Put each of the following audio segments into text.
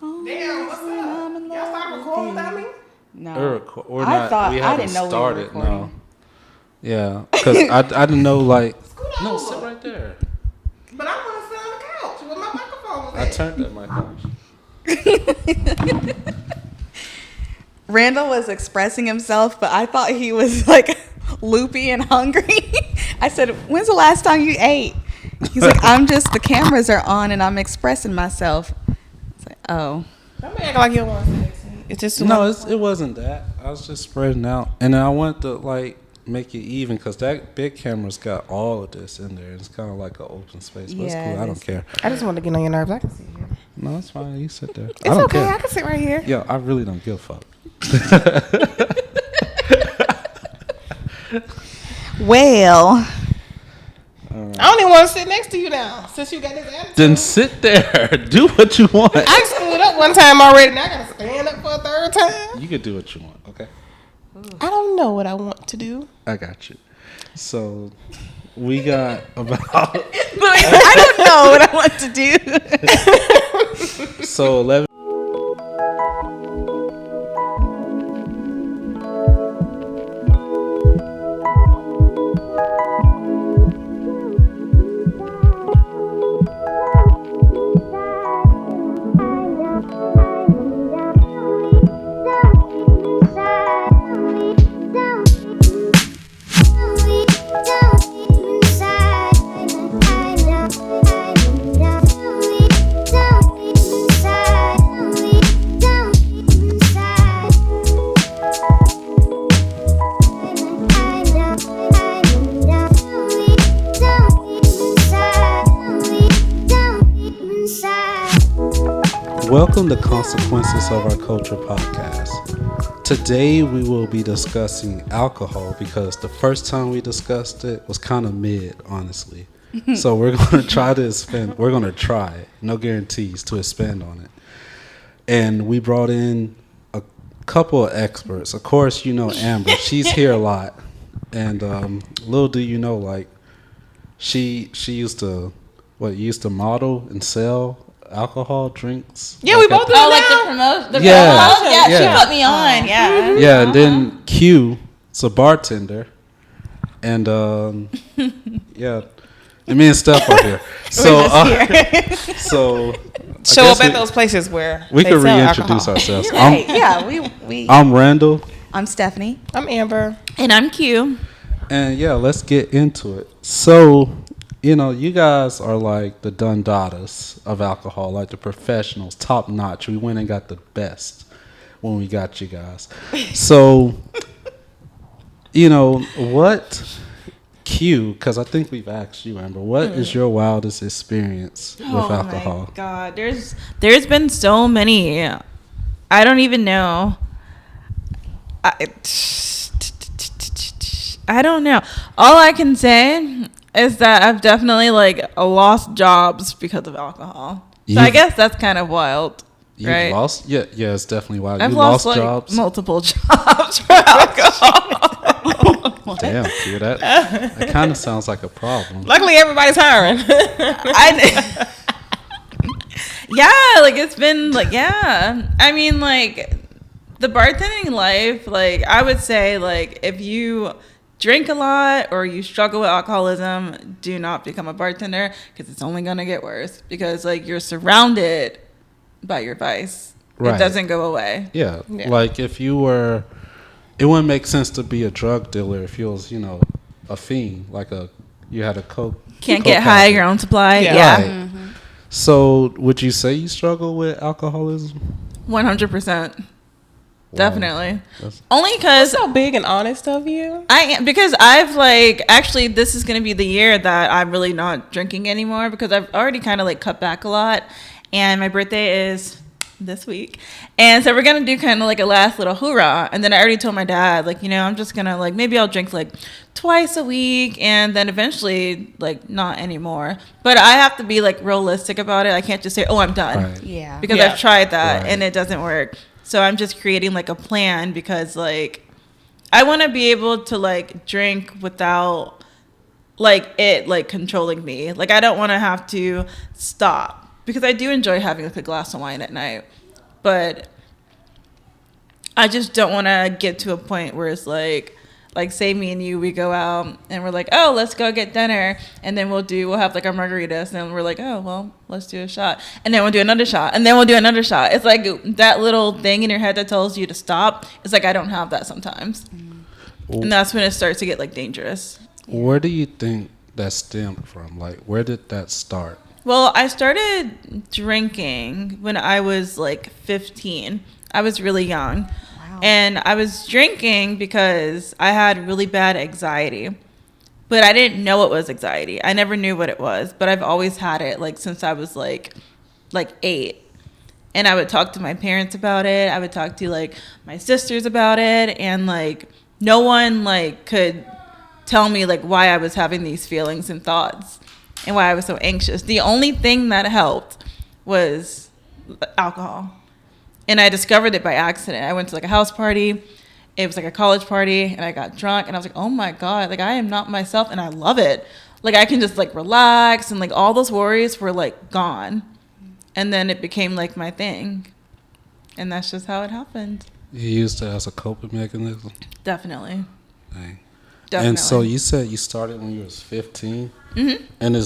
Damn, what's up? Y'all started recording without me? No. We're not. I didn't know started, we were recording. no. Yeah, because I didn't know, like... No, sit right there. But I want to sit on the couch with my microphone was I at. turned that mic on. Randall was expressing himself, but I thought he was like loopy and hungry. I said, "When's the last time you ate?" He's like, the cameras are on and I'm expressing myself. It's like, oh. Don't act like you don't want to sit next to me. It's just No, it wasn't that. I was just spreading out. And then I wanted to, like, make it even because that big camera's got all of this in there. It's kind of like an open space, but it's cool. I don't care. I just want to get on your nerves. I can sit here. No, it's fine. You sit there. It's I don't okay. care. I can sit right here. Yo, I really don't give a fuck. Well. I don't even want to sit next to you now since you got this attitude. Then sit there. Do what you want. I stood up one time already. Now I got to stand up for a third time. You can do what you want, okay? I don't know what I want to do. I got you. So, we got about... I don't know what I want to do. So, 11... Welcome to Consequences of Our Culture podcast. Today we will be discussing alcohol because the first time we discussed it was kind of mid, honestly. So we're going to try to expand. We're going to try, no guarantees, to expand on it. And we brought in a couple of experts. Of course, you know Amber. She's here a lot. And little do you know, like, she used to model and sell alcohol drinks. Yeah, like we both do Oh, it like now. the promotion? Yeah. Yeah, Yeah. she put me on. Yeah. Yeah, and then Q, it's a bartender. And yeah. And me and Steph are here. So so Show up at those places where we they could sell reintroduce alcohol. ourselves. Right. Yeah, we. I'm Randall. I'm Stephanie. I'm Amber. And I'm Q. And yeah, let's get into it. So, you know, you guys are like the Dundadas of alcohol, like the professionals, top notch. We went and got the best when we got you guys. So, you know, what Q, because I think we've asked you, Amber, what is your wildest experience with alcohol? Oh my God, there's been so many. I don't even know. I don't know. All I can say is that I've definitely lost jobs because of alcohol. So I guess that's kind of wild. You right? lost? Yeah, it's definitely wild. I've You lost jobs? multiple jobs for alcohol. Damn, Q, that kind of sounds like a problem. Luckily, everybody's hiring. It's been I mean, the bartending life, I would say, if you drink a lot or you struggle with alcoholism, do not become a bartender because it's only going to get worse because, you're surrounded by your vice. Right. It doesn't go away. Yeah. Like, if you were... It wouldn't make sense to be a drug dealer if you was, a fiend, you had a coke. Can't get high your own supply. Yeah. Right. Mm-hmm. So, would you say you struggle with alcoholism? 100%. Wow. Definitely. Only because... So big and honest of you. I am, because I've actually, this is going to be the year that I'm really not drinking anymore because I've already kind of cut back a lot. And my birthday is this week. And so we're going to do kind of a last little hoorah. And then I already told my dad, I'm just going to maybe I'll drink twice a week and then eventually not anymore. But I have to be realistic about it. I can't just say, oh, I'm done. Right. Yeah. Because I've tried that and it doesn't work. So I'm just creating a plan because I want to be able to drink without it controlling me. I don't want to have to stop because I do enjoy having a glass of wine at night. but I just don't want to get to a point where it's like say me and you, we go out and we're like, oh, let's go get dinner, and then we'll have like our margaritas, and then we're like, oh, well, let's do a shot, and then we'll do another shot, and then we'll do another shot. It's like that little thing in your head that tells you to stop. It's like I don't have that sometimes, and that's when it starts to get like dangerous. Where do you think that stemmed from? Like, where did that start? Well, I started drinking when I was like 15. I was really young. And I was drinking because I had really bad anxiety, but I didn't know it was anxiety. I never knew what it was, but I've always had it like since I was like 8. And I would talk to my parents about it. I would talk to like my sisters about it, and like no one like could tell me like why I was having these feelings and thoughts and why I was so anxious. The only thing that helped was alcohol. And I discovered it by accident. I went to like a house party. It was like a college party, and I got drunk, and I was like, oh my God, like I am not myself, and I love it. Like I can just like relax, and like all those worries were like gone. And then it became like my thing. And that's just how it happened. You used it as a coping mechanism? Definitely. Dang. Definitely. And so you said you started when you was 15? Mm-hmm. And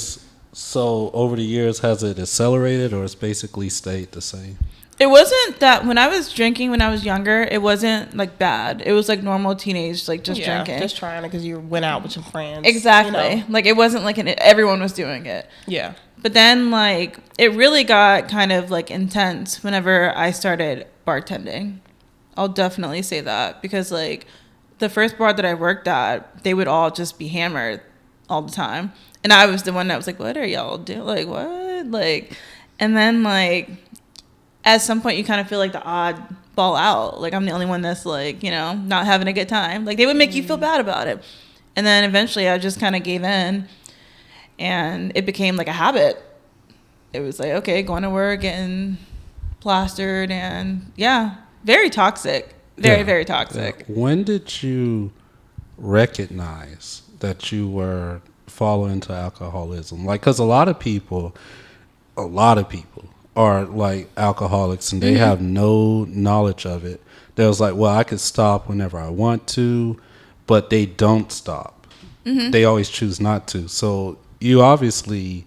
so over the years, has it accelerated, or it's basically stayed the same? It wasn't that when I was drinking when I was younger, it wasn't like bad. It was like normal teenage, like just drinking. Just trying it because you went out with your friends. Exactly. You know? Like it wasn't like everyone was doing it. Yeah. But then like it really got kind of like intense whenever I started bartending. I'll definitely say that, because like the first bar that I worked at, they would all just be hammered all the time. And I was the one that was like, what are y'all doing? Like, what? Like, and then like at some point you kind of feel like the odd ball out. Like I'm the only one that's like, you know, not having a good time. Like they would make you feel bad about it. And then eventually I just kind of gave in, and it became like a habit. It was like, okay, going to work, getting plastered, and yeah, very toxic. Very toxic. Yeah. When did you recognize that you were falling into alcoholism? Like, because a lot of people are like alcoholics, and they have no knowledge of it. They was like, well, I could stop whenever I want to, but they don't stop. Mm-hmm. They always choose not to. So you obviously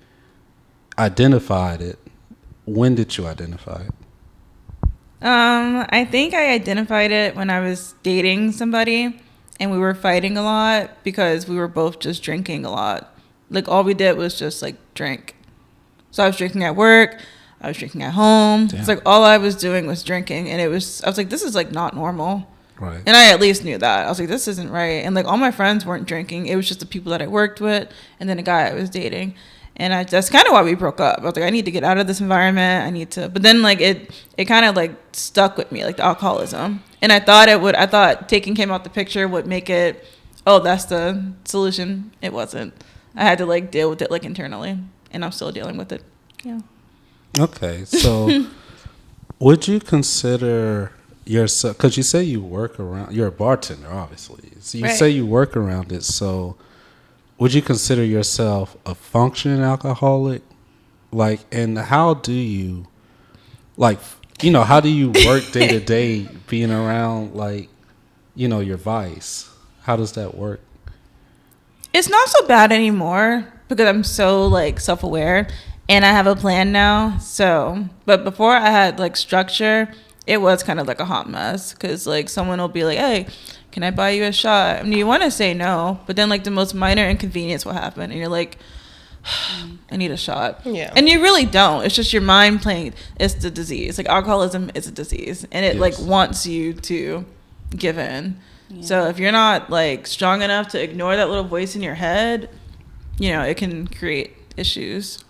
identified it. When did you identify it? I think I identified it when I was dating somebody, and we were fighting a lot because we were both just drinking a lot. Like all we did was just like drink. So I was drinking at work, I was drinking at home. Damn. It's like all I was doing was drinking, and I was like, this is like not normal. Right. And I at least knew that. I was like, this isn't right. And like all my friends weren't drinking. It was just the people that I worked with, and then a guy I was dating. And that's kind of why we broke up. I was like, I need to get out of this environment. I need to. But then like it kind of like stuck with me, like the alcoholism. And I thought taking him out the picture would make it, oh, that's the solution. It wasn't. I had to like deal with it like internally, and I'm still dealing with it. Yeah. Okay, so would you consider yourself, because you say you work around, you're a bartender, obviously. So you say you work around it. So would you consider yourself a functioning alcoholic? Like, and how do you, like, you know, how do you work day to day being around, like, you know, your vice? How does that work? It's not so bad anymore because I'm so like self-aware, and I have a plan now. So, but before I had like structure, it was kind of like a hot mess, because like someone will be like, hey, can I buy you a shot? I mean, you want to say no, but then like the most minor inconvenience will happen, and you're like, I need a shot. Yeah. And you really don't. It's just your mind playing. It's the disease. Like alcoholism is a disease, and it like wants you to give in. Yeah. So if you're not like strong enough to ignore that little voice in your head, you know, it can create issues.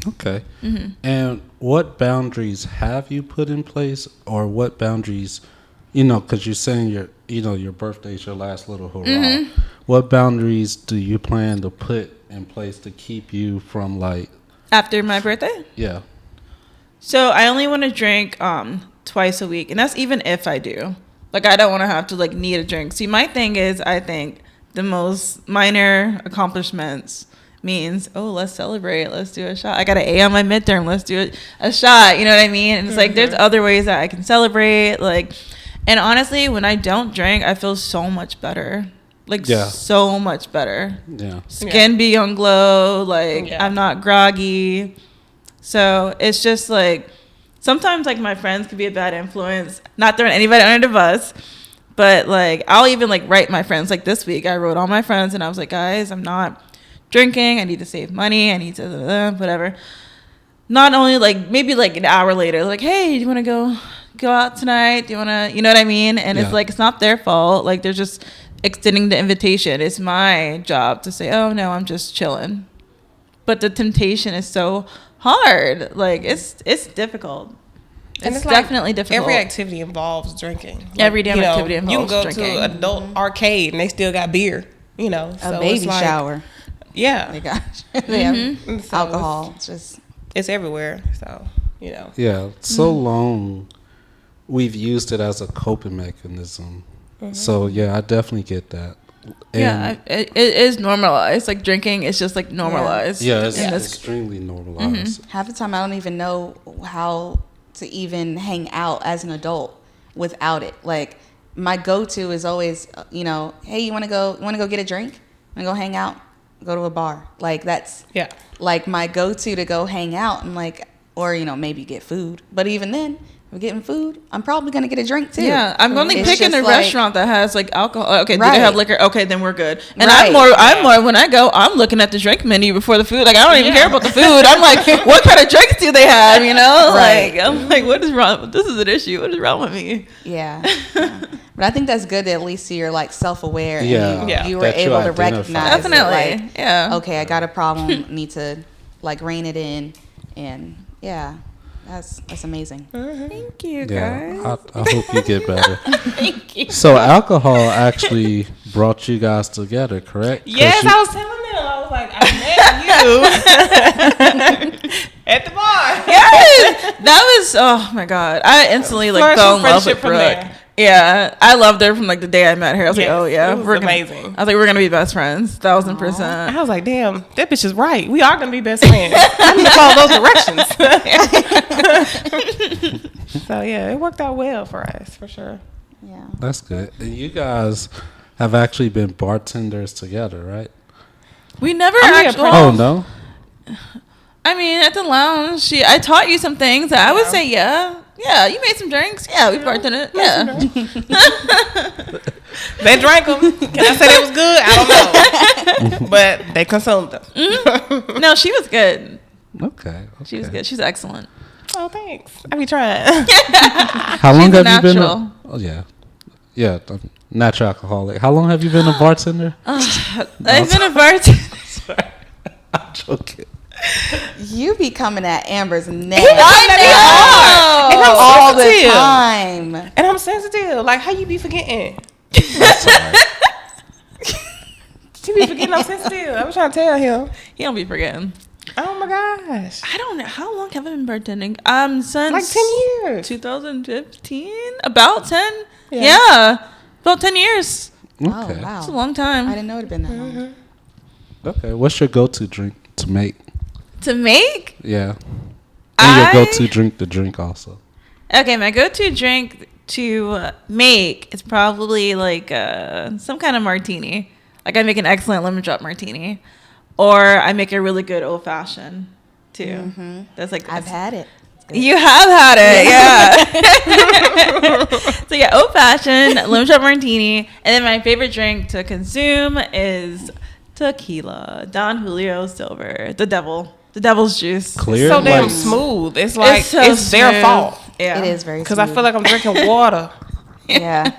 Okay. Mm-hmm. And what boundaries have you put in place, or what boundaries, you know, because you're saying your birthday's your last little hurrah. Mm-hmm. What boundaries do you plan to put in place to keep you from like after my birthday? Yeah. So I only want to drink twice a week, and that's even if I do. Like I don't want to have to like need a drink. See, my thing is, I think the most minor accomplishments means, oh, let's celebrate, let's do a shot. I got an A on my midterm, let's do a shot. You know what I mean? And it's like there's other ways that I can celebrate. Like, and honestly, when I don't drink, I feel so much better. Like so much better. Yeah. Skin be on glow. Like I'm not groggy. So it's just like sometimes like my friends could be a bad influence. Not throwing anybody under the bus. But like I'll even like write my friends. Like this week I wrote all my friends and I was like, guys, I'm not drinking. I need to save money. I need to whatever. Not only like maybe like an hour later, like, hey, do you want to go out tonight? Do you want to, you know what I mean? And it's like, it's not their fault. Like they're just extending the invitation. It's my job to say, oh no, I'm just chilling. But the temptation is so hard. Like it's difficult. It's definitely difficult. Every activity involves drinking. Like, every damn activity involves drinking. You can go to adult arcade and they still got beer. You know, a baby shower. Yeah, they have so alcohol. It's everywhere. So you know. Yeah, so long we've used it as a coping mechanism. So yeah, I definitely get that. And it is normalized. Like drinking is just like normalized. Yeah, it's extremely normalized. Half the time I don't even know how to even hang out as an adult without it. Like my go-to is always, you know, hey, you want to go get a drink? Want to go hang out? Go to a bar. Like that's like my go-to to go hang out and like, or you know, maybe get food. But even then, if we're getting food, I'm probably gonna get a drink too. Yeah, I'm only picking a restaurant that has like alcohol. Okay, do they have liquor? Okay, then we're good. And I'm more when I go, I'm looking at the drink menu before the food. Like I don't even care about the food. I'm like, what kind of drinks do they have? You know, like I'm like, what is wrong? This is an issue. What is wrong with me? Yeah. But I think that's good that at least you're like self-aware. And you were able to recognize. Definitely. Like, okay, I got a problem. Need to like rein it in, and that's amazing. Thank you, guys. I hope you get better. Thank you. So alcohol actually brought you guys together, correct? Yes, I was telling them. I was like, I met you at the bar. Yes, that was. Oh my god, I instantly like fell in love with Brooke. Yeah, I loved her from like the day I met her. I was like, oh yeah, we're amazing. I was like, we're gonna be best friends, 1000%. I was like, damn, that bitch is right. We are gonna be best friends. I need to follow those directions. So yeah, it worked out well for us, for sure. Yeah, that's good. And you guys have actually been bartenders together, right? We never actually. Oh no. I mean, at the lounge, I taught you some things. I would say, yeah, you made some drinks. Yeah, we bartended. Yeah. They drank them. Can I say they was good? I don't know. But they consumed them. Mm-hmm. No, she was good. Okay. She was good. She's excellent. Oh, thanks. I be trying. How long have you been? Oh, yeah. Yeah, natural alcoholic. How long have you been a bartender? I've been a bartender. Sorry. I'm joking. You be coming at Amber's neck. I know. And I'm all sensitive. The time. And I'm sensitive. Like, how you be forgetting? Sorry. You be forgetting I'm sensitive. I was trying to tell him. He don't be forgetting. Oh my gosh. I don't know. How long have I been bartending? Since like 10 years. 2015? About 10? Yeah. About 10 years. Okay. Oh, wow. It's a long time. I didn't know it had been that long. Okay. What's your go-to drink to make? To make? Yeah. And your go-to drink to drink also. Okay, my go-to drink to make is probably like some kind of martini. Like I make an excellent lemon drop martini. Or I make a really good old-fashioned too. Mm-hmm. That's like I've had it. You have had it, yeah. So yeah, old-fashioned, lemon drop martini. And then my favorite drink to consume is tequila. Don Julio Silver. The devil's juice. Clear. It's so damn smooth. It's like it's their fault. Yeah. It is very smooth. Because I feel like I'm drinking water. Yeah.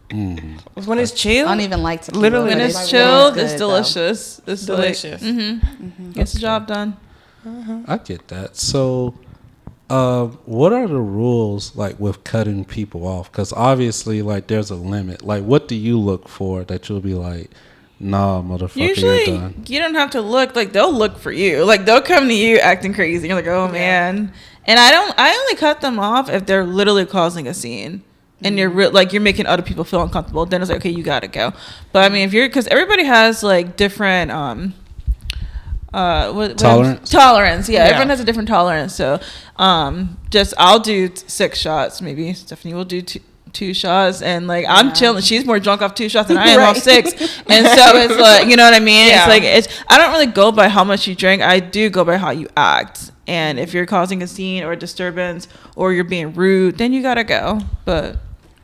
When it's chilled. I don't even like tequila. Literally, when it's chilled, it's delicious. It's delicious. Gets the job done. I get that. So, what are the rules like with cutting people off? Because obviously, like, there's a limit. Like, what do you look for that you'll be like, nah, motherfucker, usually, you're done? You don't have to look. Like, they'll look for you. Like, they'll come to you acting crazy. You're like, oh man. And I only cut them off if they're literally causing a scene. And you're you're making other people feel uncomfortable. Then it's like, okay, you gotta go. But I mean, because everybody has like different Tolerance. Yeah, everyone has a different tolerance. So, I'll do 6 shots. Maybe Stephanie will do two shots, and like I'm chilling. She's more drunk off 2 shots than I am off 6, and so it's like, you know what I mean. Yeah. It's like I don't really go by how much you drink. I do go by how you act, and if you're causing a scene or a disturbance or you're being rude, then you gotta go. But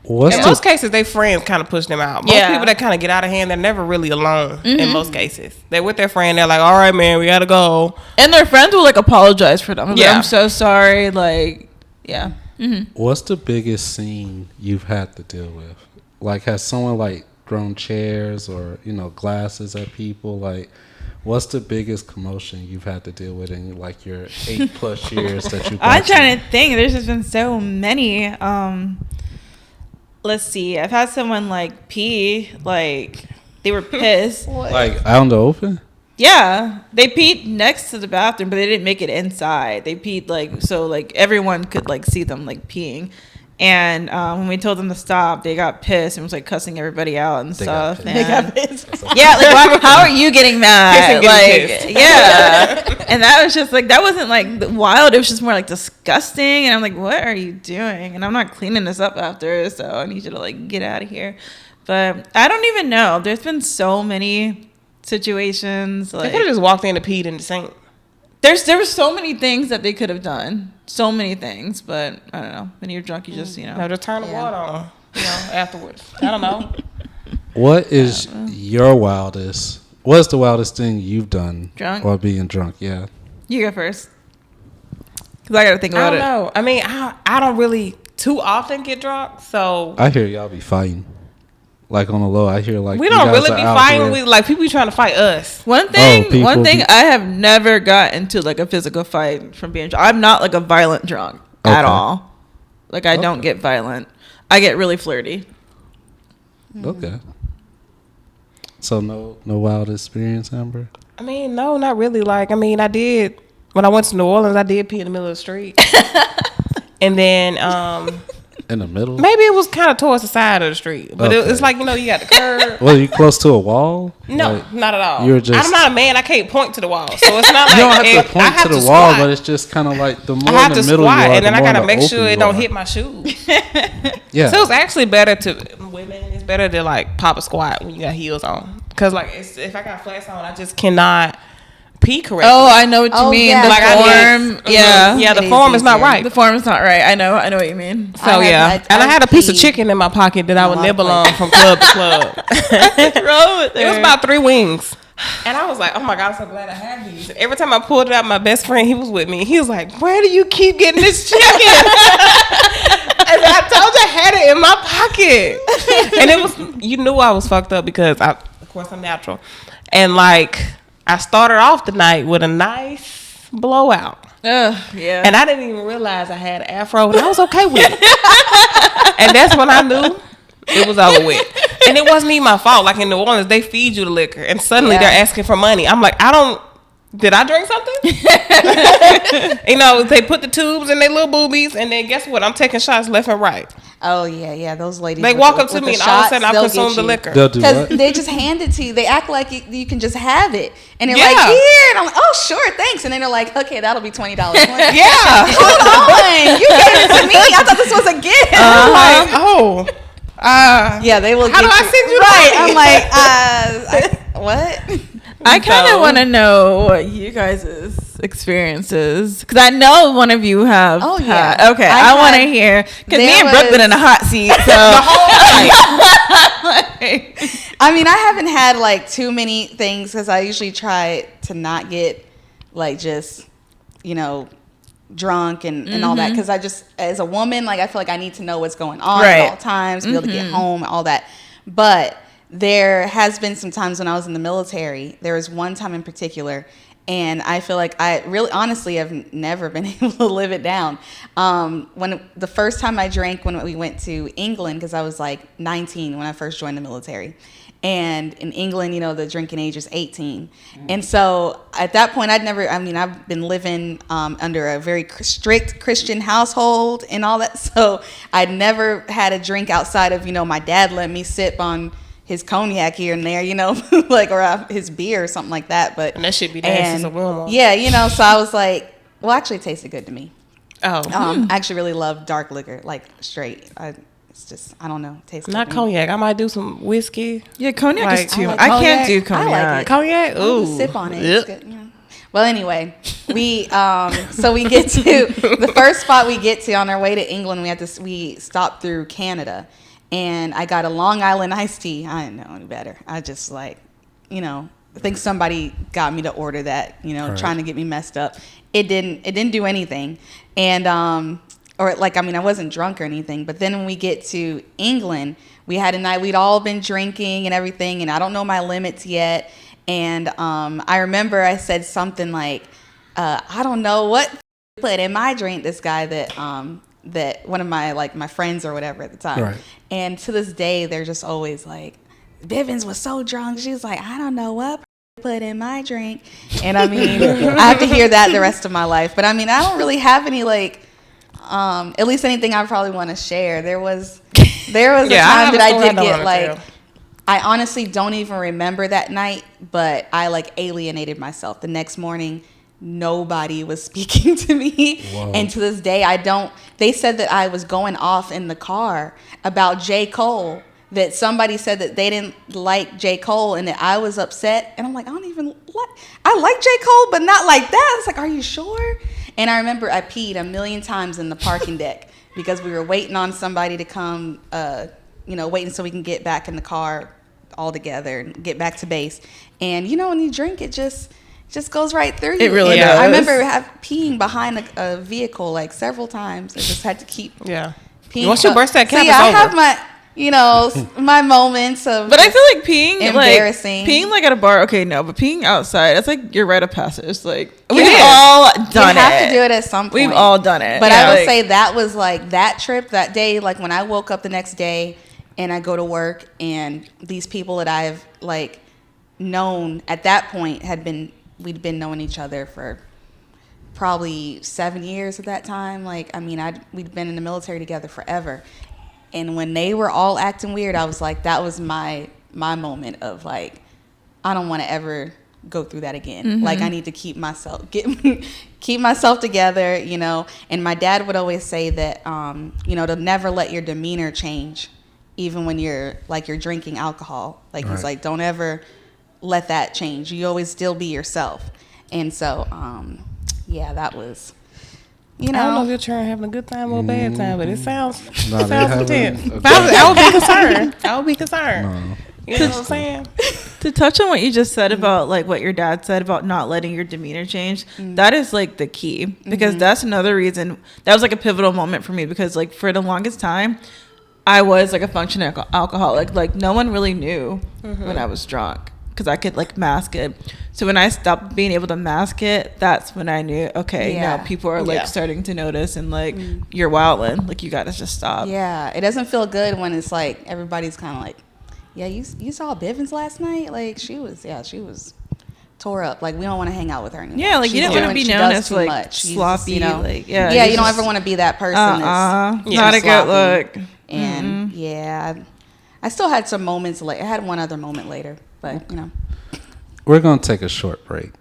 in most cases, they friends kind of push them out. Most people that kind of get out of hand, they're never really alone. In most cases, they're with their friend. They're like, "All right, man, we gotta go," and their friends will like apologize for them. Like, I'm so sorry. Like, yeah. Mm-hmm. What's the biggest scene you've had to deal with? Like, has someone like thrown chairs or glasses at people? Like, what's the biggest commotion you've had to deal with in like your 8+ years that you've? I'm trying to think. There's just been so many. Let's see. I've had someone like pee. Like they were pissed. Like out in the open. Yeah, they peed next to the bathroom, but they didn't make it inside. They peed like so, like everyone could like see them like peeing. And when we told them to stop, they got pissed and was like cussing everybody out and stuff. They got pissed. Yeah, like how are you getting mad? Yeah. And that was just like that wasn't like wild. It was just more like disgusting. And I'm like, what are you doing? And I'm not cleaning this up after, so I need you to like get out of here. But I don't even know. There's been so many situations. Like, they could have just walked in and peed in the sink. There were so many things that they could have done. So many things, but I don't know. When you're drunk, you just no, just turn the water on. Afterwards. I don't know. What is your wildest? What's the wildest thing you've done? Drunk or being drunk? Yeah. You go first. Cause I gotta think about it. I don't know. I mean, I don't really too often get drunk, so I hear y'all be fighting. Like on the low, I hear like we don't really be fighting. We like people be trying to fight us. One thing I have never got into like a physical fight from being drunk. I'm not like a violent drunk at all. Like I don't get violent. I get really flirty. Okay. So no wild experience, Amber? I mean, no, not really. Like I mean, I did when I went to New Orleans. I did pee in the middle of the street, and then in the middle? Maybe it was kind of towards the side of the street. But it's like, you got the curb. Well, you close to a wall? No, like, not at all. I'm not a man. I can't point to the wall. So it's not like... You don't have to point to the wall, but it's just kind of like the more in the middle you are, and then I got to the make sure it don't are. hit my shoes. Yeah. So it's actually better to... Women, it's better to like pop a squat when you got heels on. Because like if I got flats on, I just cannot... pee correctly. Oh, I know what you mean. Yeah. The like form. Yeah, the form is not right. The form is not right. I know what you mean. So and I had a piece of chicken in my pocket that I would nibble on from club to club. It was about 3 wings. And I was like, oh my God, I'm so glad I had these. Every time I pulled it out, my best friend, he was with me. He was like, where do you keep getting this chicken? And I told you I had it in my pocket. And it was, you knew I was fucked up because of course I'm natural. And like, I started off the night with a nice blowout. Yeah. And I didn't even realize I had an afro, and I was okay with it. And that's when I knew it was over with. And it wasn't even my fault. Like in New Orleans, they feed you the liquor, and suddenly they're asking for money. I'm like, did I drink something? They put the tubes in their little boobies, and then guess what? I'm taking shots left and right. Oh, yeah. Those ladies. They walk up to me, and all of a sudden, I consume the liquor. They'll do what? Because they just hand it to you. They act like you can just have it. And they're like, here. And I'm like, oh, sure, thanks. And then they're like, okay, that'll be $20. Yeah. Hold on. You gave it to me. I thought this was a gift. I'm like, oh. Yeah, they will. How do I send you right? I'm like, what? I kind of want to know what you guys' experiences, because I know one of you have. Oh had. yeah. Okay, I want to hear, because me and Brooke been in a hot seat. So the whole night. I mean, I haven't had like too many things because I usually try to not get like just drunk and all that, because I just, as a woman, like I feel like I need to know what's going on at all times, be able to get home, all that. But there has been some times when I was in the military. There was one time in particular, and I feel like I really, honestly, have never been able to live it down. When the first time I drank, when we went to England, because I was like 19 when I first joined the military. And in England, the drinking age is 18. And so at that point, I've been living under a very strict Christian household and all that. So I'd never had a drink outside of, my dad let me sip on, his cognac here and there, you know, like, or his beer or something like that. But and that should be nasty as a woman. Yeah, you know, so I was like, well, actually, it tasted good to me. Oh, I actually really love dark liquor, like straight. It's just, I don't know, it tastes good. Not cognac. I might do some whiskey. Yeah, cognac is too. like I can't cognac. do I cognac. like it. Cognac. Ooh, Ooh, sip on it. It's good. Yeah. Well, anyway, we so we get to the first spot we get to on our way to England. We stopped through Canada, and I got a Long Island iced tea. I didn't know any better. I just like, you know, I think somebody got me to order that, you know, trying to get me messed up. It didn't do anything, and or like, I mean, I wasn't drunk or anything. But then when we get to England, we had a night. We'd all been drinking and everything, and I don't know my limits yet. And I remember I said something like, I don't know what put in my drink. This guy that one of my friends or whatever at the time. Right. And to this day, they're just always like, Bivens was so drunk. She was like, I don't know what put in my drink. And I mean, I have to hear that the rest of my life. But I mean, I don't really have any like, at least anything I probably want to share. There was a time that I did get like. I honestly don't even remember that night, but I like alienated myself. The next morning, nobody was speaking to me. Whoa. And to this day, they said that I was going off in the car about J. Cole, that somebody said that they didn't like J. Cole and that I was upset. And I'm like, I like J. Cole, but not like that. It's like, are you sure? And I remember I peed a million times in the parking deck because we were waiting on somebody to come, you know, waiting so we can get back in the car all together and get back to base. And, you know, when you drink, it just goes right through you. It really does. I remember peeing behind a vehicle like several times. I just had to keep peeing. Once you burst that cap, so, yeah, I have my, you know, my moments of. But I feel like peeing, embarrassing. Peeing like at a bar, okay, no, but peeing outside, it's like your rite of passage. Like we've all done it. You have to do it at some point. We've all done it. But I would say that was like that trip, that day, like when I woke up the next day and I go to work and these people that I've like known at that point we'd been knowing each other for probably 7 years at that time. Like, I mean, we'd been in the military together forever. And when they were all acting weird, I was like, that was my moment of like, I don't want to ever go through that again. Mm-hmm. Like, I need to keep myself together, you know. And my dad would always say that, you know, to never let your demeanor change, even when you're drinking alcohol. Like, he's like, don't ever let that change. You always still be yourself. And so, yeah, that was. You know, I don't know if you're trying having a good time or a bad time, but it sounds intense. I would be concerned. No. You know what I'm saying? To touch on what you just said about like what your dad said about not letting your demeanor change, that is like the key, because that's another reason. That was like a pivotal moment for me, because like for the longest time, I was like a functioning alcoholic. Like no one really knew when I was drunk, because I could like mask it. So when I stopped being able to mask it, that's when I knew, okay, now people are like starting to notice and like you're wildin', like you gotta just stop. Yeah, it doesn't feel good when it's like everybody's kind of like, yeah, you saw Bivens last night? Like she was tore up. Like we don't want to hang out with her anymore. Yeah, like you don't want to be known as like much. sloppy, you know? Like yeah, you don't ever want to be that person. That's not a good look. And yeah, I still had some moments later. I had one other moment later, but you know. We're going to take a short break.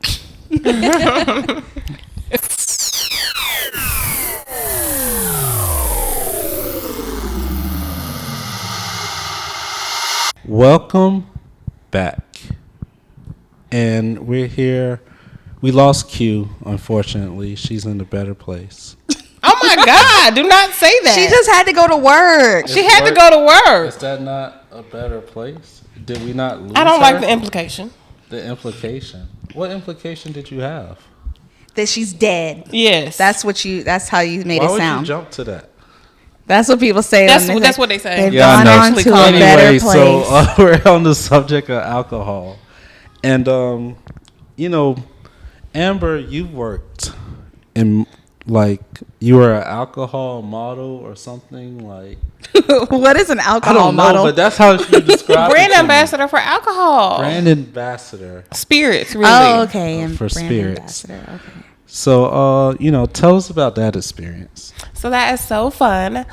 Welcome back. And we're here. We lost Q, unfortunately. She's in a better place. Oh my God, do not say that. She just had to go to work. She had to go to work. Is that not a better place? Did we not lose I don't her? like the implication. The implication. What implication did you have? That she's dead. Yes. That's how you made it sound. Why would you jump to that? That's what people say. That's what they say. They've gone on to a better place. So we're on the subject of alcohol. And, you know, Amber, you worked in, like, you were an alcohol model or something, like. What is an alcohol model? I don't know, but that's how you describe it. Brand ambassador for alcohol. Brand ambassador. Spirits, really. Oh, okay. For brand spirits. ambassador. Okay. So, tell us about that experience. So that is so fun.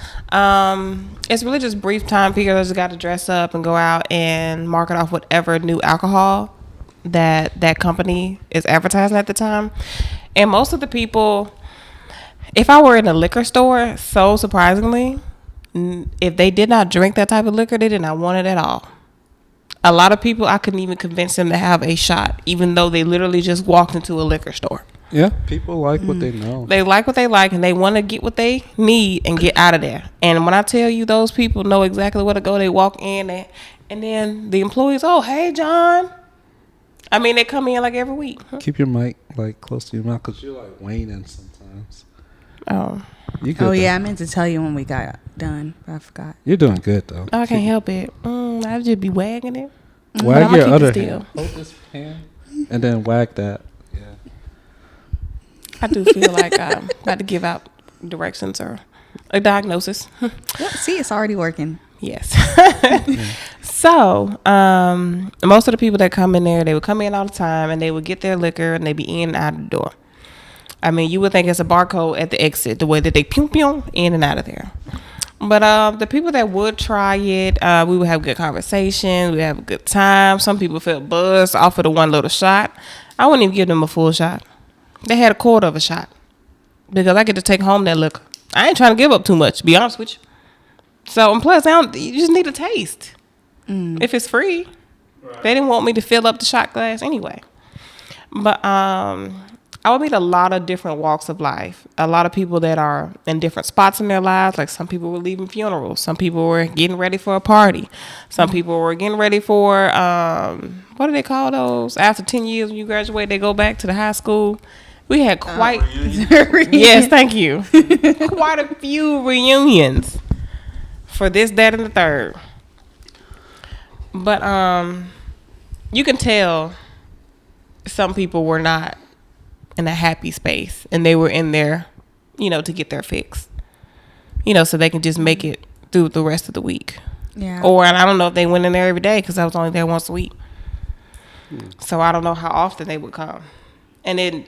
It's really just brief time. People just got to dress up and go out and market off whatever new alcohol that company is advertising at the time. And most of the people, if I were in a liquor store, so surprisingly, if they did not drink that type of liquor, they did not want it at all. A lot of people, I couldn't even convince them to have a shot, even though they literally just walked into a liquor store. Yeah, people like what they know. They like what they like, and they want to get what they need and get out of there. And when I tell you, those people know exactly where to go. They walk in, and then the employees, oh, hey, John. I mean, they come in like every week. Keep your mic like close to your mouth because you're like waning sometimes. Oh. You good, Oh, yeah, though. I meant to tell you when we got done, but I forgot. You're doing good, though. I can't help it. I just be wagging it. Wag your other still. hand. Hold this hand and then wag that. Yeah. I do feel like I'm about to give out directions or a diagnosis. Well, see, it's already working. Yes. So, most of the people that come in there, they would come in all the time and they would get their liquor and they'd be in and out of the door. I mean, you would think it's a barcode at the exit, the way that they pew pew in and out of there. But the people that would try it, we would have good conversation. We would have a good time. Some people felt buzzed off of the one little shot. I wouldn't even give them a full shot. They had a quarter of a shot because I get to take home that liquor. I ain't trying to give up too much, to be honest with you. So, and plus, you just need a taste. If it's free. Right. They didn't want me to fill up the shot glass anyway. But I would meet a lot of different walks of life. A lot of people that are in different spots in their lives. Like some people were leaving funerals. Some people were getting ready for a party. Some people were getting ready for, what do they call those? After 10 years when you graduate, they go back to the high school. We had quite, yes, thank you. Quite a few reunions for this, that, and the third. But you can tell some people were not in a happy space and they were in there, to get their fix, so they can just make it through the rest of the week. Yeah. Or, and I don't know if they went in there every day because I was only there once a week. So I don't know how often they would come. And then,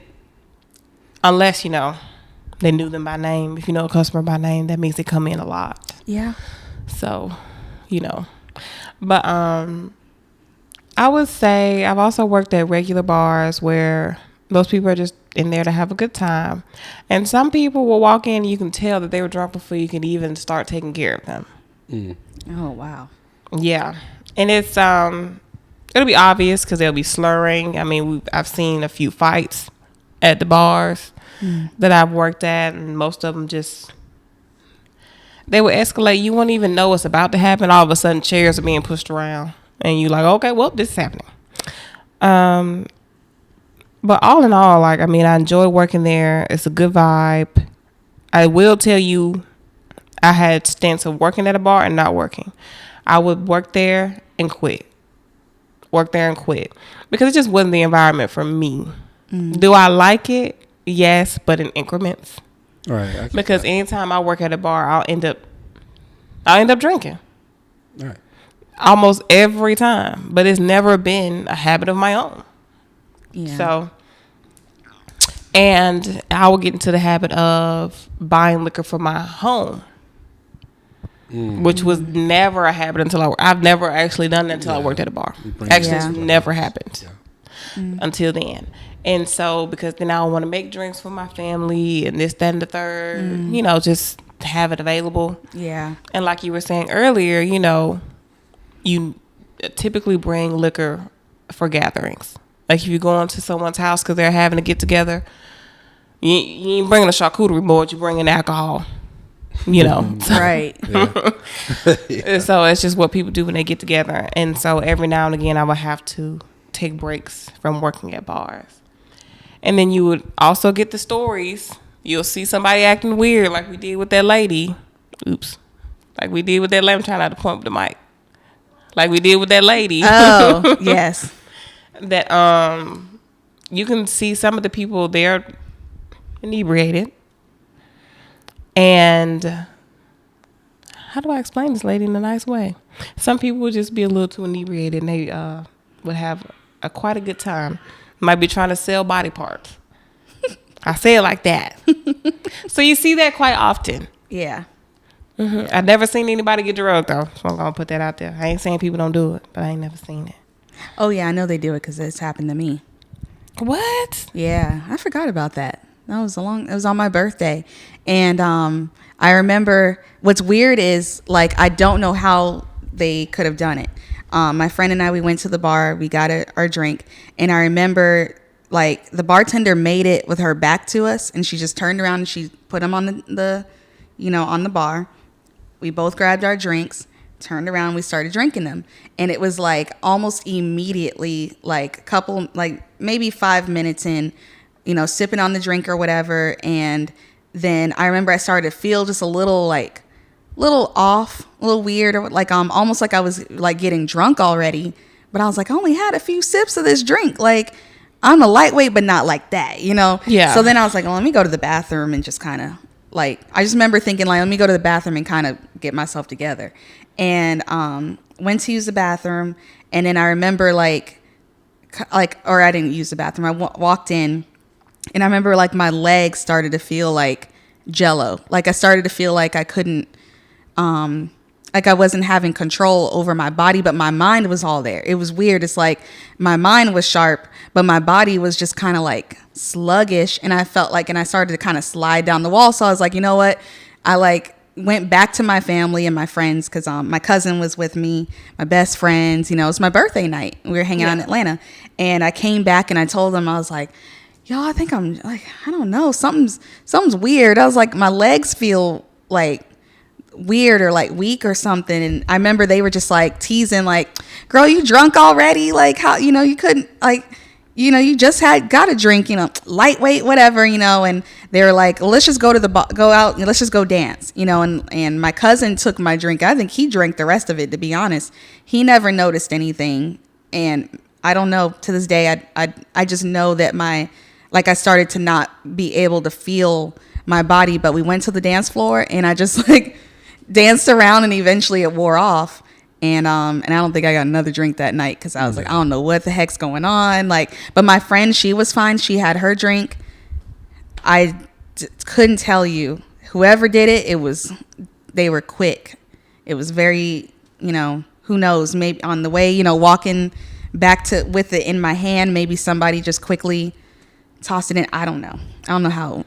unless, they knew them by name. If you know a customer by name, that means they come in a lot. Yeah. So, But I would say I've also worked at regular bars where most people are just in there to have a good time. And some people will walk in and you can tell that they were drunk before you can even start taking care of them. Oh, wow. Yeah. And it's it'll be obvious because they'll be slurring. I mean, I've seen a few fights at the bars that I've worked at, and most of them they would escalate. You won't even know what's about to happen. All of a sudden, chairs are being pushed around. And you're like, okay, well, this is happening. But all in all, I enjoy working there. It's a good vibe. I will tell you, I had stints of working at a bar and not working. I would work there and quit. Work there and quit. Because it just wasn't the environment for me. Do I like it? Yes, but in increments. Right. Because anytime I work at a bar, I'll end up drinking. Right. Almost every time, but it's never been a habit of my own. Yeah. So, and I will get into the habit of buying liquor for my home, which was never a habit until I've never actually done it until I worked at a bar. Actually, it's never happened until then. And so, because then I want to make drinks for my family and this, that, and the third, just have it available. Yeah. And like you were saying earlier, you typically bring liquor for gatherings. Like if you go into someone's house because they're having a get together, you ain't bringing a charcuterie board, you bringing alcohol. Right. So it's just what people do when they get together. And so every now and again, I would have to take breaks from working at bars. And then you would also get the stories. You'll see somebody acting weird like we did with that lady. Oops. Like we did with that lady. I'm trying not to point with the mic. Like we did with that lady. Oh, yes. That you can see some of the people, they're inebriated. And how do I explain this lady in a nice way? Some people would just be a little too inebriated and they would have quite a good time. Might be trying to sell body parts. I say it like that. So you see that quite often. Yeah. Mm-hmm. I've never seen anybody get drugged, though. So I'm going to put that out there. I ain't saying people don't do it, but I ain't never seen it. Oh, yeah, I know they do it because it's happened to me. What? Yeah, I forgot about that. It was on my birthday. And I remember what's weird is, like, I don't know how they could have done it. My friend and I, we went to the bar, we got our drink, and I remember, like, the bartender made it with her back to us, and she just turned around and she put them on the on the bar. We both grabbed our drinks, turned around, we started drinking them. And it was like almost immediately, like a couple, like maybe 5 minutes in, sipping on the drink or whatever. And then I remember I started to feel just a little off, a little weird, or like almost like I was like getting drunk already. But I was like, I only had a few sips of this drink. Like, I'm a lightweight, but not like that, Yeah. So then I was like, well, let me go to the bathroom and just kind of like, I just remember thinking, like, let me go to the bathroom and kind of get myself together. And went to use the bathroom. And then I remember or I didn't use the bathroom. I walked in, and I remember like my legs started to feel like jello. Like I started to feel like I couldn't, like I wasn't having control over my body, but my mind was all there. It was weird. It's like my mind was sharp, but my body was just kind of like sluggish. And I felt like, and I started to kind of slide down the wall. So I was like, you know what? I like went back to my family and my friends, because my cousin was with me, my best friends. It was my birthday night. We were hanging out in Atlanta. And I came back and I told them, I was like, y'all, I think I'm like, I don't know, something's weird. I was like, my legs feel like weird or like weak or something. And I remember they were just like teasing, like, girl, you drunk already? Like, how, you couldn't, like, you just got a drink, lightweight, whatever, and they were like, well, let's just go out and let's just go dance, and my cousin took my drink. I think he drank the rest of it, to be honest. He never noticed anything. And I don't know, to this day, I just know that I started to not be able to feel my body. But we went to the dance floor and I just like danced around, and eventually it wore off. And I don't think I got another drink that night, because I was like, I don't know what the heck's going on. Like, but my friend, she was fine. She had her drink. I couldn't tell you. Whoever did it, they were quick. It was very, who knows, maybe on the way, walking back to with it in my hand, maybe somebody just quickly tossed it in. I don't know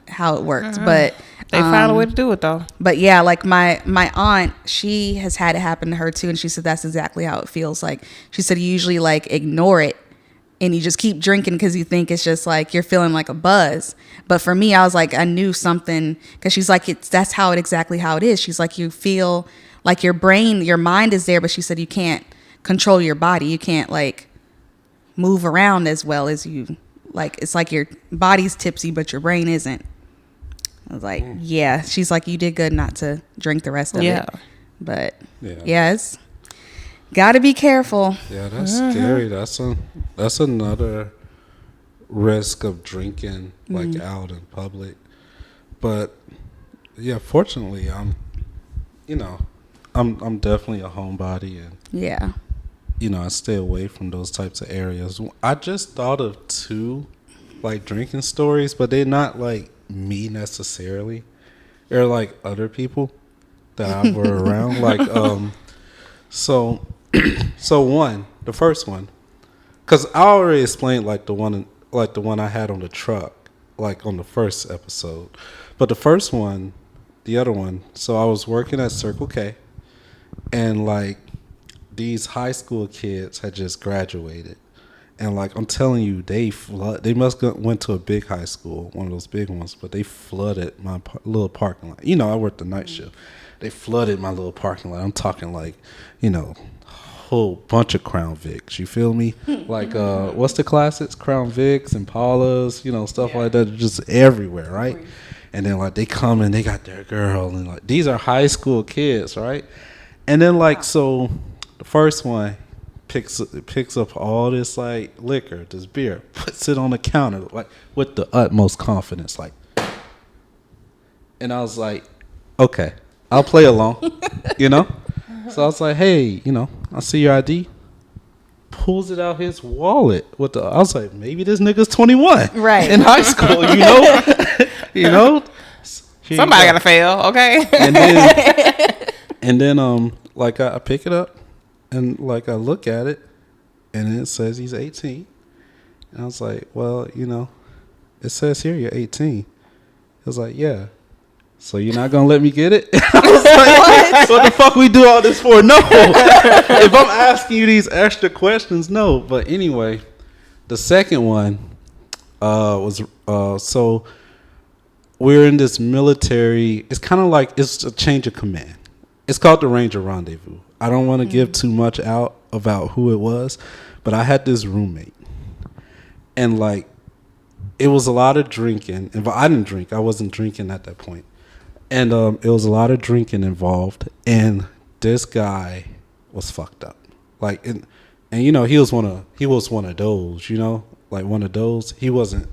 how it worked, but they found a way to do it though. But yeah, like my aunt, she has had it happen to her too, and she said that's exactly how it feels. Like, she said you usually like ignore it and you just keep drinking because you think it's just like you're feeling like a buzz. But for me, I was like, I knew something, because she's like, that's exactly how it is. She's like, you feel like your mind is there, but she said you can't control your body. You can't like move around as well as you like. It's like your body's tipsy, but your brain isn't. I was like, yeah. She's like, you did good not to drink the rest of it. But it's got to be careful. Yeah, that's scary. That's another risk of drinking like out in public. But yeah, fortunately, I'm definitely a homebody, and I stay away from those types of areas. I just thought of two like drinking stories, but they're not like me necessarily. They're like other people that I were around. Like so the first one, because I already explained like the one I had on the truck, like on the first episode. But the first one, the other one, so I was working at Circle K, and like these high school kids had just graduated, and like I'm telling you, they must went to a big high school, one of those big ones, but they flooded my little parking lot. I worked the night shift. They flooded my little parking lot. I'm talking like, whole bunch of Crown Vics. You feel me? Like what's the classics? Crown Vics, Impalas, stuff like that, just everywhere, right? And then like they come and they got their girl, and like these are high school kids, right? And then like so the first one picks up all this like liquor, this beer, puts it on the counter like with the utmost confidence, like. And I was like, okay, I'll play along, So I was like, hey, I see your ID. pulls it out his wallet with I was like, maybe this nigga's 21, right, in high school, you know, you know. Somebody gotta fail, okay? And then like I pick it up and like I look at it and it says he's 18, and I was like, well, you know, it says here you're 18. It was like, yeah. So you're not gonna let me get it? I was like, what the fuck we do all this for? No. If I'm asking you these extra questions, no. But anyway, the second one was so we're in this military. It's kind of like it's a change of command. It's called the Ranger Rendezvous. I don't want to give too much out about who it was, but I had this roommate, and like it was a lot of drinking. And I didn't drink. I wasn't drinking at that point. And it was a lot of drinking involved, and this guy was fucked up. Like, and you know, he was one of those, you know, like one of those. He wasn't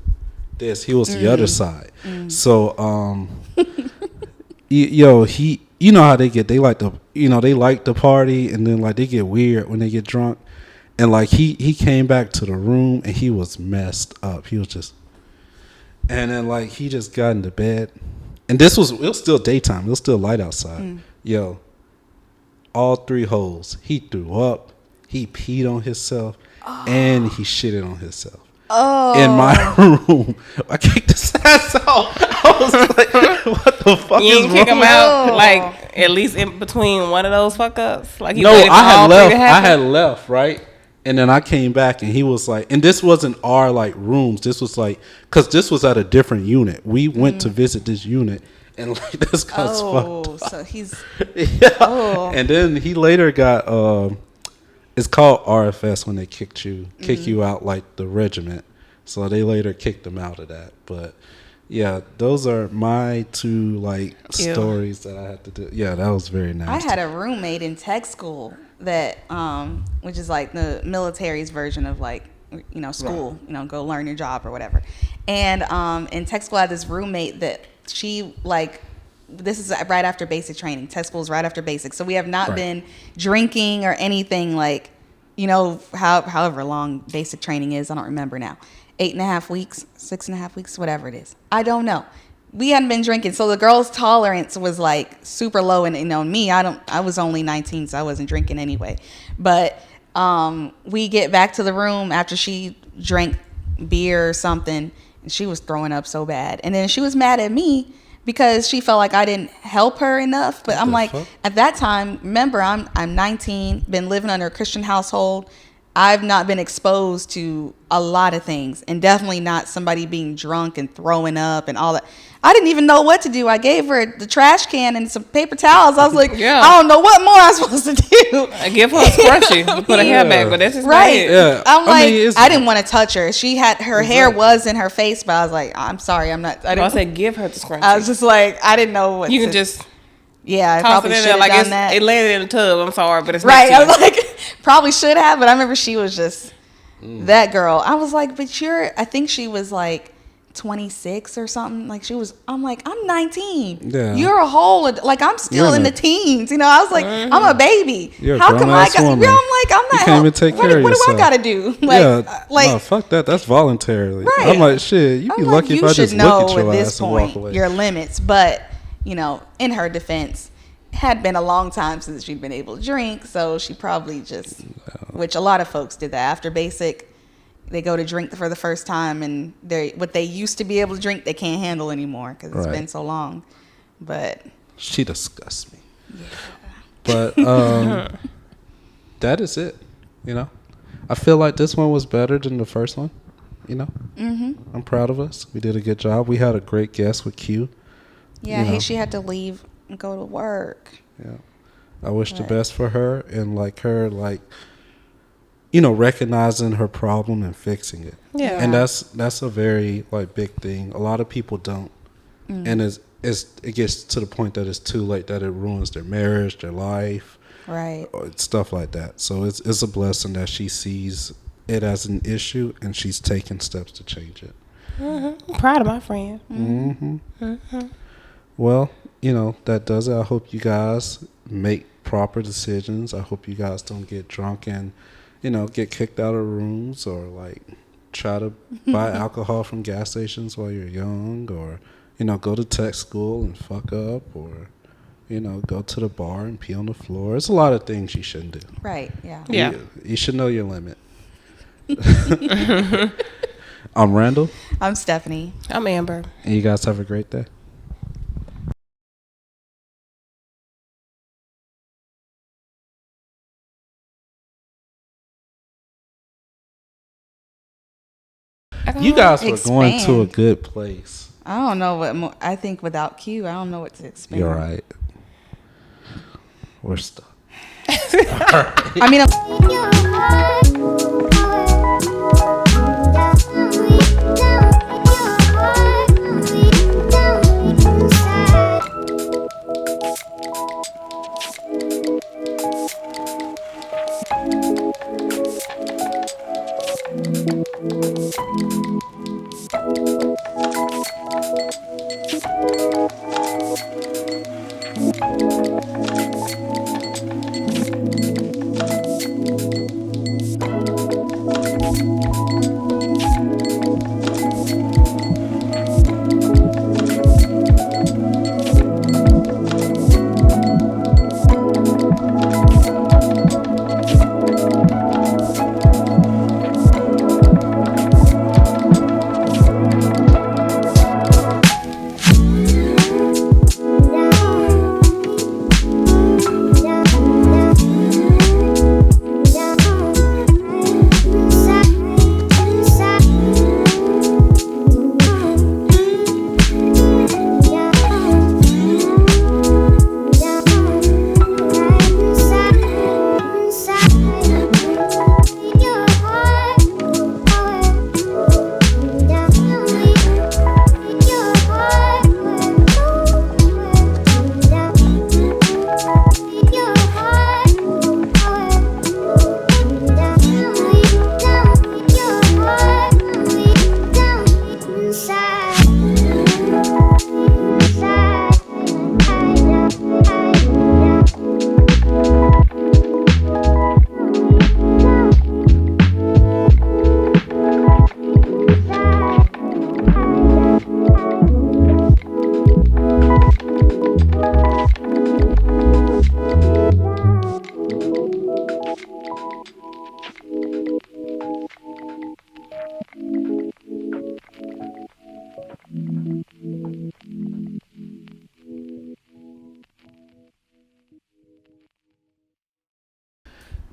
this. He was the other side. So, you know how they get. They like to party, and then like they get weird when they get drunk. And like he came back to the room, and he was messed up. He was just, and then like he just got into bed. And it was still daytime. It was still light outside. Yo, all 3 holes. He threw up. He peed on himself. And he shitted on himself. In my room. I kicked his ass out. I was like, what the fuck you is didn't kick wrong? him out, like, at least in between one of those fuck ups? Like, No, I had left, right? And then I came back, and he was like, and this wasn't our like rooms. This was like, because this was at a different unit. We went to visit this unit, and like this guy's fucked up. So he's And then he later got it's called RFS when they kick you out like the regiment. So they later kicked him out of that. But yeah, those are my 2 like stories that I had to do. Yeah, that was very nice. I had a roommate in tech school that which is like the military's version of like, you know, school, you know, go learn your job or whatever. And in tech school I had this roommate that she like, this is right after basic training. Tech school is right after basic. So we have not been drinking or anything, like, you know, however long basic training is. I don't remember now. 8.5 weeks, 6.5 weeks, whatever it is. I don't know. We hadn't been drinking, so the girl's tolerance was like super low. And you know, me, I was only 19, so I wasn't drinking anyway. But we get back to the room after she drank beer or something, and she was throwing up so bad. And then she was mad at me because she felt like I didn't help her enough. But I'm like, at that time, remember, I'm 19, been living under a Christian household. I've not been exposed to a lot of things, and definitely not somebody being drunk and throwing up and all that. I didn't even know what to do. I gave her the trash can and some paper towels. I was like, I don't know what more I'm supposed to do. I give her a scrunchie to put her hair back, but that's just right. Yeah. I'm like, I didn't want to touch her. She had her hair was in her face, but I was like, I'm sorry, I'm not. I said give her the scrunchie. I was just like, I didn't know what. You can just I probably should have like done that. It landed in the tub. I'm sorry, but it's right. I was like, probably should have, but I remember she was just that girl. I was like, but I think she was like 26 or something. Like I'm like, I'm 19. Yeah. You're a whole, like I'm still in the teens. You know, I was like, I'm a baby. How come I got? I'm like, I'm not. You can't even take care of yourself. What do I gotta do? No, fuck that. That's voluntarily. Right. I'm like, shit. You'd be lucky if I just look at your ass and walk away. Your limits, but you know, in her defense, it had been a long time since she'd been able to drink, so she probably just, which a lot of folks did that after basic. They go to drink for the first time, and what they used to be able to drink, they can't handle anymore because it's been so long. But she disgusts me. Yeah. But that is it. You know, I feel like this one was better than the first one. You know, I'm proud of us. We did a good job. We had a great guest with Q. Yeah, she had to leave and go to work. Yeah, I wish the best for her, and you know, recognizing her problem and fixing it. Yeah, and that's a very big thing. A lot of people don't, and it gets to the point that it's too late, that it ruins their marriage, their life, right, stuff like that. So it's a blessing that she sees it as an issue and she's taking steps to change it. I'm proud of my friend. Well, you know, that does it. I hope you guys make proper decisions. I hope you guys don't get drunk and get kicked out of rooms or like try to buy alcohol from gas stations while you're young, or go to tech school and fuck up, or go to the bar and pee on the floor. It's a lot of things you shouldn't do. Right. Yeah. Yeah. You should know your limit. I'm Randall. I'm Stephanie. I'm Amber. And you guys have a great day. You guys were going to a good place. I don't know what more. I think without Q, I don't know what to expand. You're right. We're stuck. I mean,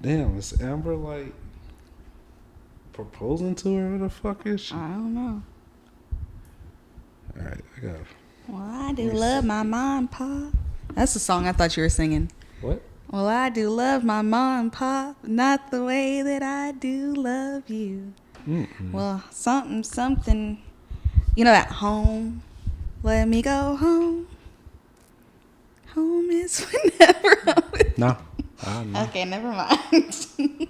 Damn, is Amber like proposing to her? What the fuck is she? I don't know. All right, I got. Well, I do love my mom and pop. That's the song I thought you were singing. What? Well, I do love my mom and pop, not the way that I do love you. Mm-mm. Well, something. At home. Let me go home. Home is whenever I'm with No. Okay, never mind.